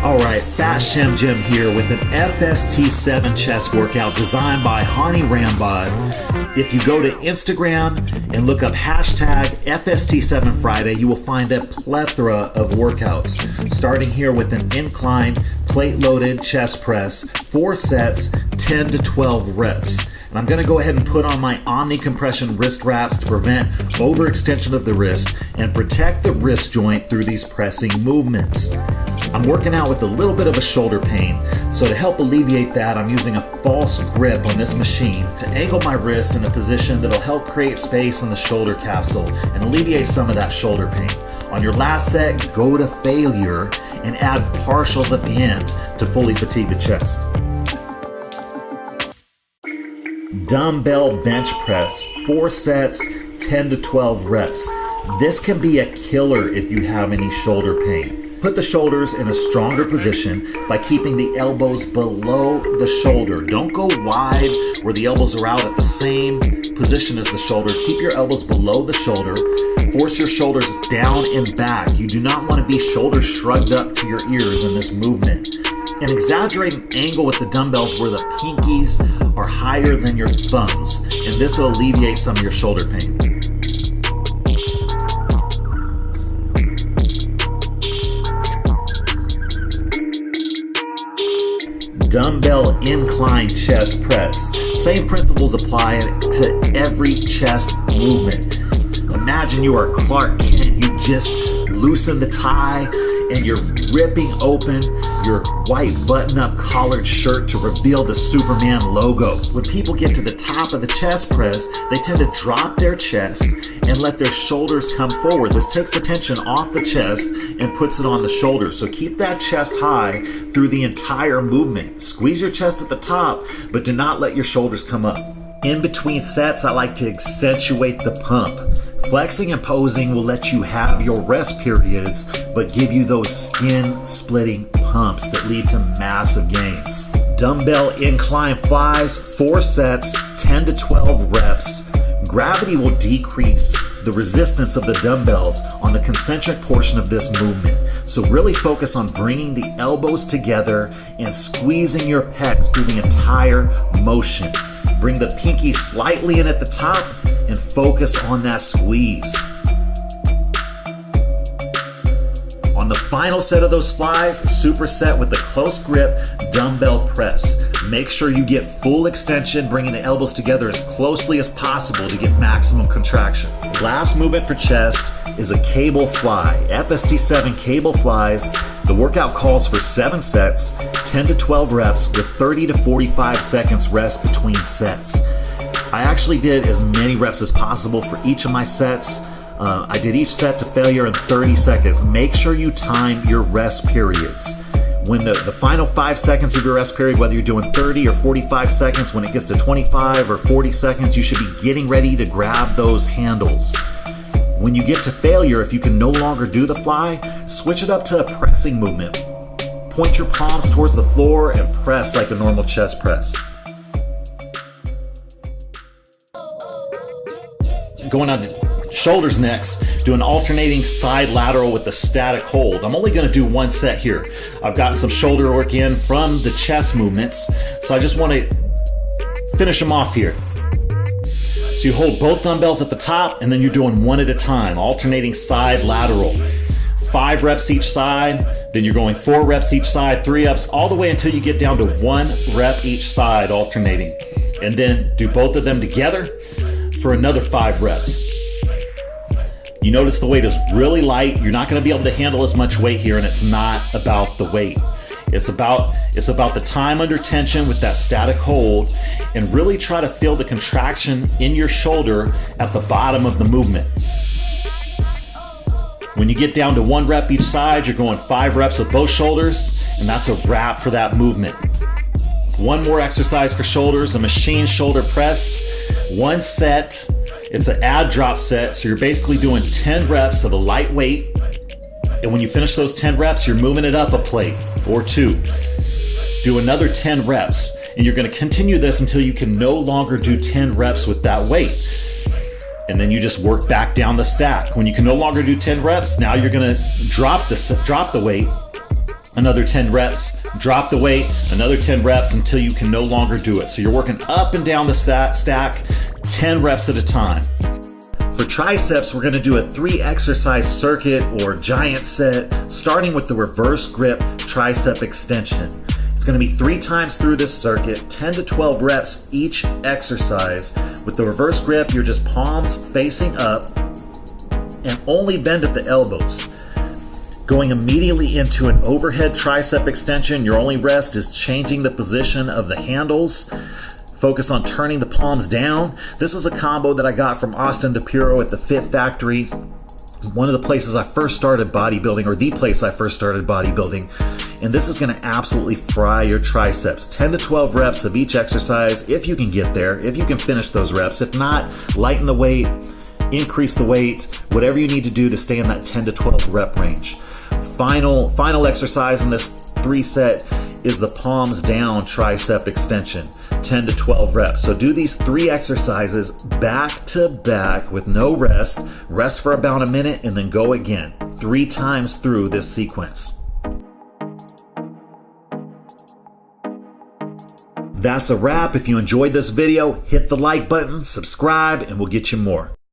Alright, Fat Shem Jim here with an FST7 chest workout designed by Hany Rambod. If you go to Instagram and look up hashtag FST7 Friday, you will find a plethora of workouts. Starting here with an incline plate-loaded chest press, 4 sets, 10 to 12 reps. And I'm going to go ahead and put on my Omni compression wrist wraps to prevent overextension of the wrist and protect the wrist joint through these pressing movements. I'm working out with a little bit of a shoulder pain, so to help alleviate that, I'm using a false grip on this machine to angle my wrist in a position that'll help create space in the shoulder capsule and alleviate some of that shoulder pain. On your last set, go to failure and add partials at the end to fully fatigue the chest. Dumbbell Bench Press, 4 sets, 10 to 12 reps. This can be a killer if you have any shoulder pain. Put the shoulders in a stronger position by keeping the elbows below the shoulder. Don't go wide where the elbows are out at the same position as the shoulder. Keep your elbows below the shoulder. Force your shoulders down and back. You do not want to be shoulder shrugged up to your ears in this movement. An exaggerated angle with the dumbbells where the pinkies are higher than your thumbs, and this will alleviate some of your shoulder pain. Dumbbell Incline Chest Press. Same principles apply to every chest movement. Imagine you are Clark Kent. You just loosen the tie and you're ripping open your white button-up collared shirt to reveal the Superman logo. When people get to the top of the chest press, they tend to drop their chest and let their shoulders come forward. This takes the tension off the chest and puts it on the shoulders. So keep that chest high through the entire movement. Squeeze your chest at the top, but do not let your shoulders come up. In between sets, I like to accentuate the pump. Flexing and posing will let you have your rest periods, but give you those skin-splitting pumps that lead to massive gains. Dumbbell Incline Flies, 4 sets, 10 to 12 reps. Gravity will decrease the resistance of the dumbbells on the concentric portion of this movement. So really focus on bringing the elbows together and squeezing your pecs through the entire motion. Bring the pinky slightly in at the top and focus on that squeeze. On the final set of those flies, superset with the close grip dumbbell press. Make sure you get full extension, bringing the elbows together as closely as possible to get maximum contraction. Last movement for chest is a cable fly. FST7 cable flies. The workout calls for 7 sets, 10 to 12 reps with 30 to 45 seconds rest between sets. I actually did as many reps as possible for each of my sets. I did each set to failure in 30 seconds. Make sure you time your rest periods. When the final 5 seconds of your rest period, whether you're doing 30 or 45 seconds, when it gets to 25 or 40 seconds, you should be getting ready to grab those handles. When you get to failure, if you can no longer do the fly, switch it up to a pressing movement. Point your palms towards the floor and press like a normal chest press. Going on to shoulders next, do an alternating side lateral with the static hold. I'm only going to do 1 set here. I've gotten some shoulder work in from the chest movements, so I just want to finish them off here. So you hold both dumbbells at the top and then you're doing 1 at a time, alternating side lateral. 5 reps each side, then you're going 4 reps each side, 3 ups, all the way until you get down to 1 rep each side alternating. And then do both of them together for another 5 reps. You notice the weight is really light. You're not going to be able to handle as much weight here, and it's not about the weight. It's about the time under tension with that static hold, and really try to feel the contraction in your shoulder at the bottom of the movement. When you get down to 1 rep each side, you're going 5 reps of both shoulders, and that's a wrap for that movement. 1 more exercise for shoulders, a machine shoulder press, 1 set. It's an ab drop set, so you're basically doing 10 reps of a light weight, and when you finish those 10 reps, you're moving it up a plate or 2. Do another 10 reps, and you're going to continue this until you can no longer do 10 reps with that weight. and then you just work back down the stack. When you can no longer do 10 reps, now you're gonna drop the weight, another 10 reps, drop the weight, another 10 reps until you can no longer do it. So you're working up and down the stack, 10 reps at a time. For triceps, we're gonna do a 3 exercise circuit or giant set, starting with the reverse grip tricep extension. It's gonna be 3 times through this circuit, 10 to 12 reps each exercise. With the reverse grip, you're just palms facing up and only bend at the elbows. Going immediately into an overhead tricep extension, your only rest is changing the position of the handles. Focus on turning the palms down. This is a combo that I got from Austin DePiro at the Fit Factory. One of the places I first started bodybuilding, or the place I first started bodybuilding. And this is gonna absolutely fry your triceps. 10 to 12 reps of each exercise, if you can get there, if you can finish those reps. If not, lighten the weight, increase the weight, whatever you need to do to stay in that 10 to 12 rep range. Final exercise in this 3 set is the palms down tricep extension, 10 to 12 reps. So do these 3 exercises back to back with no rest. Rest for about a minute and then go again, 3 times through this sequence. That's a wrap. If you enjoyed this video, hit the like button, subscribe, and we'll get you more.